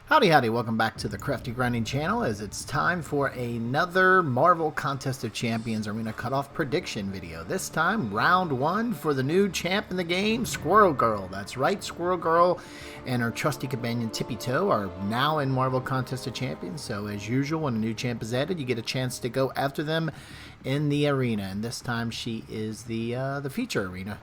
Howdy, howdy, welcome back to the Crafty Grinding channel as it's time for another Marvel Contest of Champions Arena Cutoff prediction video. This time, round one for the new champ in the game, Squirrel Girl. That's right, Squirrel Girl and her trusty companion Tippy Toe are now in Marvel Contest of Champions. So as usual, when a new champ is added, you get a chance to go after them in the arena. And this time she is the feature arena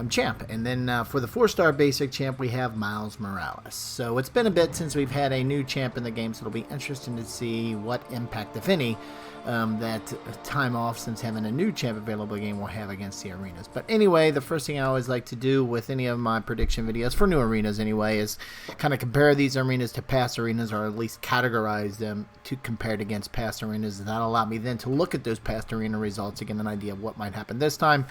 champ. And then for the 4-star basic champ, we have Miles Morales. So it's been a bit since we've had a new champ in the game, so it'll be interesting to see what impact, if any, that time off since having a new champ available game will have against the arenas. But anyway, the first thing I always like to do with any of my prediction videos, for new arenas anyway, is kind of compare these arenas to past arenas, or at least categorize them to compared against past arenas. That'll allow me then to look at those past arena results to get an idea of what might happen this time.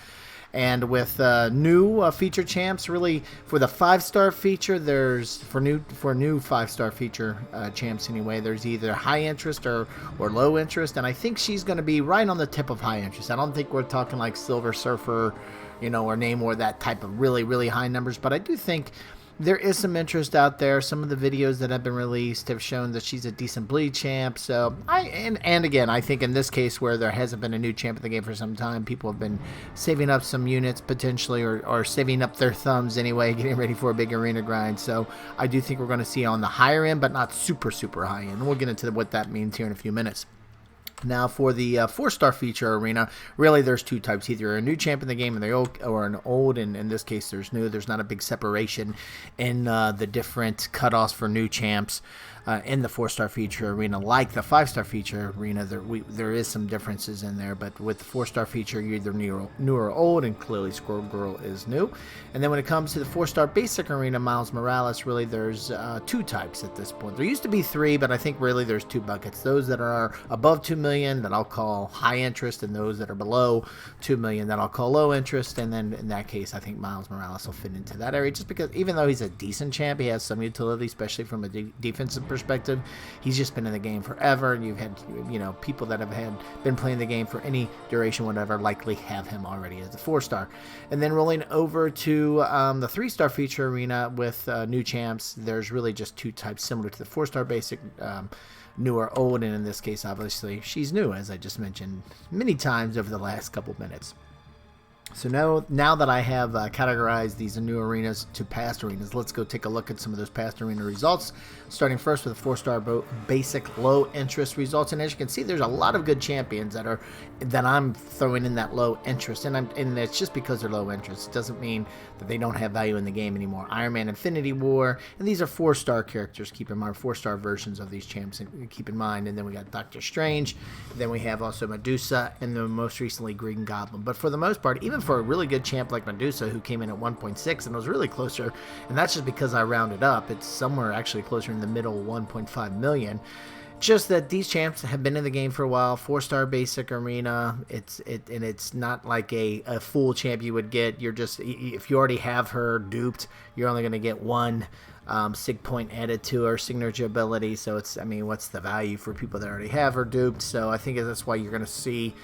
And with new feature champs, really for the 5-star feature, there's for new 5-star feature champs anyway. There's either high interest or low interest, and I think she's going to be right on the tip of high interest. I don't think we're talking like Silver Surfer, or Namor, that type of really high numbers, but I do think there is some interest out there. Some of the videos that have been released have shown that she's a decent bleed champ. So and again, I think in this case where there hasn't been a new champ in the game for some time, people have been saving up some units potentially, or saving up their thumbs anyway, getting ready for a big arena grind. So I do think we're going to see on the higher end, but not super high end. We'll get into what that means here in a few minutes. Now, for the 4-star feature arena, really there's two types. Either a new champ in the game or an old, and in this case there's new. There's not a big separation in the different cutoffs for new champs in the 4-star feature arena. Like the 5-star feature arena, there is some differences in there, but with the 4-star feature, you're either new or old, and clearly Squirrel Girl is new. And then when it comes to the 4-star basic arena, Miles Morales, really there's two types at this point. There used to be three, but I think really there's two buckets. Those that are above 2 million that I'll call high interest, and those that are below 2 million that I'll call low interest. And then in that case, I think Miles Morales will fit into that area, just because even though he's a decent champ, he has some utility, especially from a defensive perspective. He's just been in the game forever, and you've had people that have been playing the game for any duration, whatever, likely have him already as a 4-star. And then rolling over to the 3-star feature arena with new champs, there's really just two types similar to the 4-star basic, new or old, and in this case obviously she's new, as I just mentioned many times over the last couple minutes. So now that I have categorized these new arenas to past arenas, let's go take a look at some of those past arena results, starting first with the 4-star basic low interest results. And as you can see, there's a lot of good champions that I'm throwing in that low interest, and it's just because they're low interest. It doesn't mean that they don't have value in the game anymore. Iron Man, Infinity War, and these are 4-star characters, keep in mind, 4-star versions of these champs, and keep in mind. And then we got Doctor Strange, then we have also Medusa, and then most recently Green Goblin. But for the most part, even for a really good champ like Medusa, who came in at 1.6 and was really closer, and that's just because I rounded up, it's somewhere actually closer in the middle, 1.5 million. Just that these champs have been in the game for a while. 4-star basic arena, and it's not like a full champ you would get. You're just, if you already have her duped, you're only going to get one sig point added to her signature ability. So it's, what's the value for people that already have her duped? So I think that's why you're going to see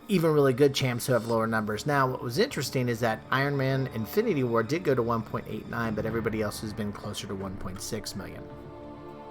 even really good champs who have lower numbers. Now, what was interesting is that Iron Man Infinity War did go to 1.89, but everybody else has been closer to 1.6 million.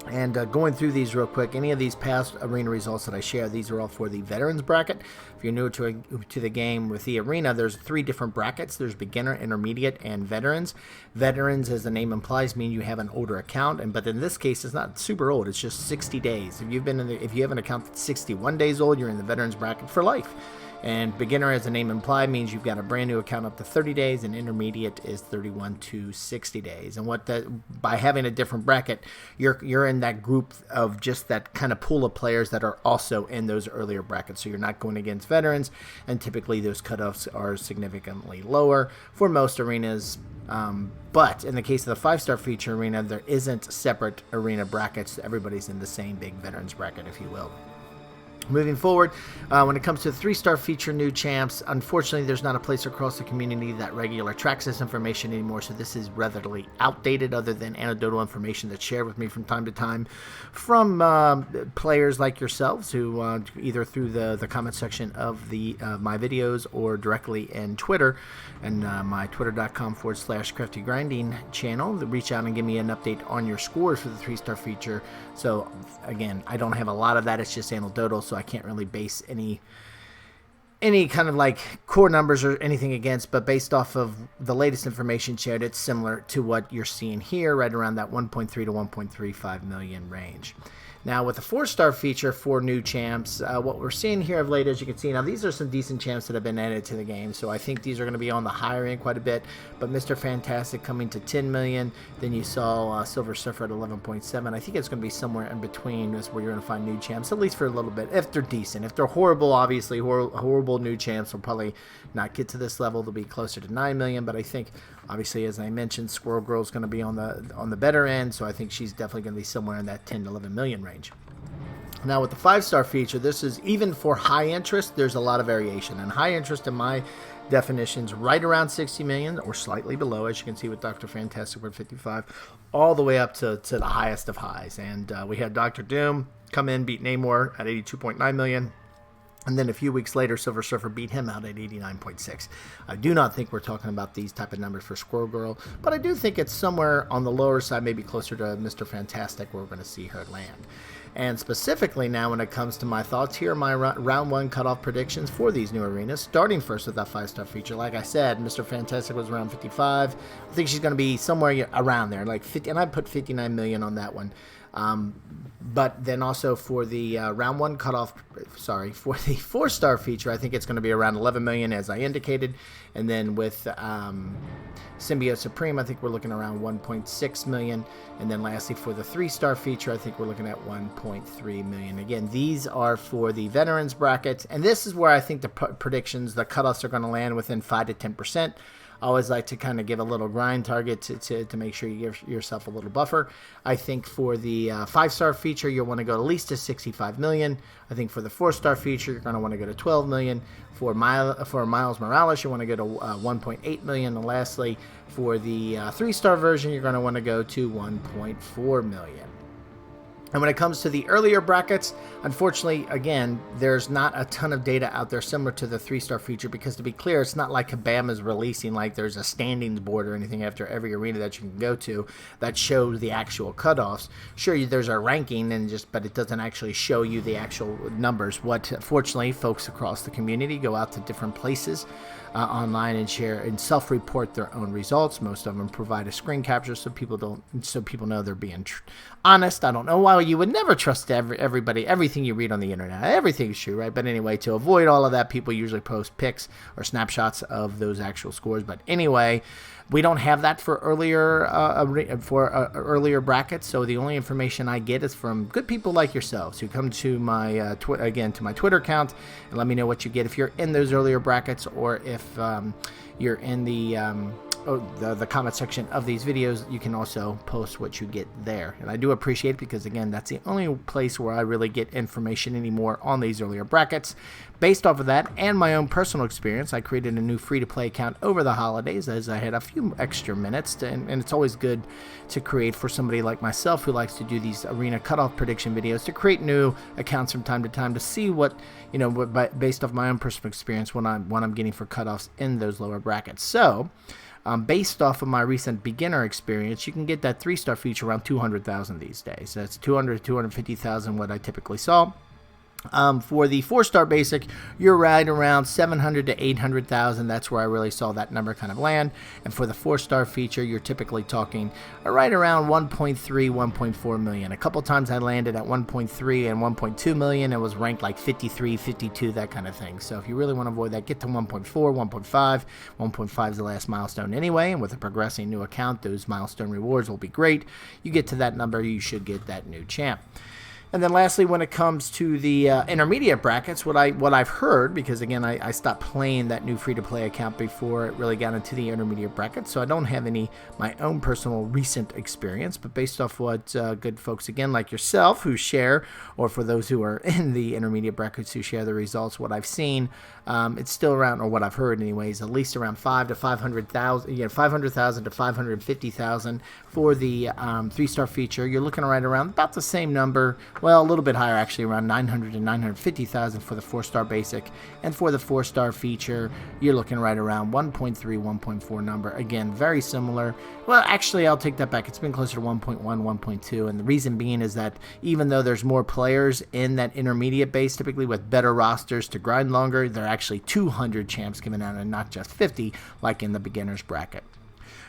And going through these real quick, any of these past arena results that I share, these are all for the veterans bracket. If you're new to the game with the arena, there's 3 different brackets. There's beginner, intermediate, and veterans. Veterans, as the name implies, mean you have an older account, but in this case, it's not super old. It's just 60 days. If you have an account that's 61 days old, you're in the veterans bracket for life. And beginner, as the name implies, means you've got a brand new account up to 30 days, and intermediate is 31 to 60 days. And by having a different bracket, you're in that group of just that kind of pool of players that are also in those earlier brackets. So you're not going against veterans, and typically those cutoffs are significantly lower for most arenas. But in the case of the 5-star feature arena, there isn't separate arena brackets. Everybody's in the same big veterans bracket, if you will. Moving forward, when it comes to 3-star feature new champs, unfortunately, there's not a place across the community that regular tracks this information anymore, so this is readily outdated other than anecdotal information that's shared with me from time to time from players like yourselves who either through the comment section of my videos or directly in Twitter and my twitter.com/craftygrinding channel, reach out and give me an update on your scores for the 3-star feature. So again, I don't have a lot of that, it's just anecdotal, so I can't really base any kind of like core numbers or anything against, but based off of the latest information shared, it's similar to what you're seeing here, right around that 1.3 to 1.35 million range. Now, with the 4-star feature for new champs, what we're seeing here of late, as you can see, now these are some decent champs that have been added to the game, so I think these are going to be on the higher end quite a bit, but Mr. Fantastic coming to 10 million, then you saw Silver Surfer at 11.7. I think it's going to be somewhere in between. That's where you're going to find new champs, at least for a little bit, if they're decent. If they're horrible, obviously, horrible new champs will probably not get to this level. They'll be closer to 9 million, but I think, obviously, as I mentioned, Squirrel Girl is going to be on the better end, so I think she's definitely going to be somewhere in that 10 to 11 million range. Now, with the 5-star feature, this is even for high interest, there's a lot of variation. And high interest in my definitions right around 60 million or slightly below, as you can see with Dr. Fantastic with 55, all the way up to the highest of highs. And we had Dr. Doom come in, beat Namor at 82.9 million. And then a few weeks later, Silver Surfer beat him out at 89.6. I do not think we're talking about these type of numbers for Squirrel Girl, but I do think it's somewhere on the lower side, maybe closer to Mr. Fantastic, where we're going to see her land. And specifically now, when it comes to my thoughts, here are my round 1 cutoff predictions for these new arenas, starting first with that 5-star feature. Like I said, Mr. Fantastic was around 55. I think she's going to be somewhere around there, like 50, and I put 59 million on that one. But then also for the round 1 cutoff, for the 4-star feature, I think it's going to be around 11 million, as I indicated. And then with Symbiote Supreme, I think we're looking around 1.6 million. And then lastly, for the 3-star feature, I think we're looking at 1.3 million. Again, these are for the veterans bracket. And this is where I think the predictions, the cutoffs are going to land within 5 to 10%. I always like to kind of give a little grind target to make sure you give yourself a little buffer. I think for the 5-star feature, you'll want to go at least to 65 million. I think for the 4-star feature, you're going to want to go to 12 million. For Miles Morales, you want to go to 1.8 million. And lastly, for the 3-star version, you're going to want to go to 1.4 million. And when it comes to the earlier brackets, unfortunately, again, there's not a ton of data out there similar to the 3-star feature, because to be clear, it's not like Kabam is releasing like there's a standings board or anything after every arena that you can go to that shows the actual cutoffs. Sure, there's a ranking, but it doesn't actually show you the actual numbers. Fortunately, folks across the community go out to different places online and share and self-report their own results. Most of them provide a screen capture so people know they're being honest. I don't know why you would never trust everything you read on the internet. Everything's true, right? But anyway, to avoid all of that, people usually post pics or snapshots of those actual scores. But anyway, we don't have that for earlier brackets, so the only information I get is from good people like yourselves who come to my to my Twitter account and let me know what you get if you're in those earlier brackets, or if you're in the comment section of these videos. You can also post what you get there, and I do appreciate it, because again, that's the only place where I really get information anymore on these earlier brackets. Based off of that and my own personal experience, I created a new free-to-play account over the holidays as I had a few extra minutes, and it's always good to create for somebody like myself who likes to do these arena cutoff prediction videos, to create new accounts from time to time to see what, based off my own personal experience, what I'm getting for cutoffs in those lower brackets. So based off of my recent beginner experience, you can get that 3-star feature around 200,000 these days. So that's 200 to 250,000 what I typically saw. For the 4-star basic, you're right around 700 to 800,000. That's where I really saw that number kind of land. And for the 4-star feature, you're typically talking right around 1.3, 1.4 million. A couple times I landed at 1.3 and 1.2 million. It was ranked like 53, 52, that kind of thing. So if you really want to avoid that, get to 1.4, 1.5. 1.5 is the last milestone anyway. And with a progressing new account, those milestone rewards will be great. You get to that number, you should get that new champ. And then lastly, when it comes to the intermediate brackets, what I've heard, because again, I stopped playing that new free-to-play account before it really got into the intermediate brackets, so I don't have my own personal recent experience, but based off what good folks, again, like yourself, who share, or for those who are in the intermediate brackets who share the results, what I've seen, it's still around, or what I've heard anyways, at least around 500,000 to 550,000 for the 3-star feature. You're looking right around about the same number. Well, a little bit higher, actually, around 900 to 950,000 for the 4-star basic. And for the 4-star feature, you're looking right around 1.3, 1.4 number. Again, very similar. Well, actually, I'll take that back. It's been closer to 1.1, 1.2. And the reason being is that even though there's more players in that intermediate base, typically with better rosters to grind longer, there are actually 200 champs given out and not just 50 like in the beginner's bracket.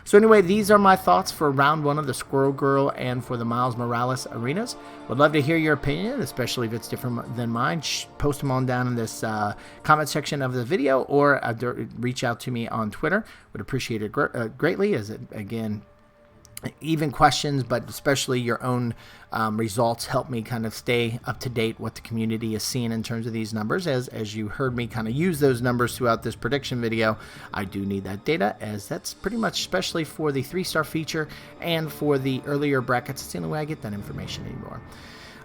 So anyway, these are my thoughts for round 1 of the Squirrel Girl and for the Miles Morales arenas. Would love to hear your opinion, especially if it's different than mine. Post them on down in this comment section of the video, or reach out to me on Twitter. Would appreciate it greatly, as it, again, even questions, but especially your own results help me kind of stay up to date what the community is seeing in terms of these numbers. As you heard me kind of use those numbers throughout this prediction video, I do need that data, as that's pretty much, especially for the 3-star feature and for the earlier brackets, it's the only way I get that information anymore.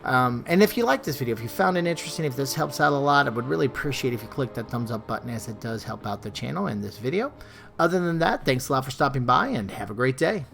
And if you like this video, if you found it interesting, if this helps out a lot, I would really appreciate if you click that thumbs up button, as it does help out the channel and this video. Other than that, thanks a lot for stopping by, and have a great day.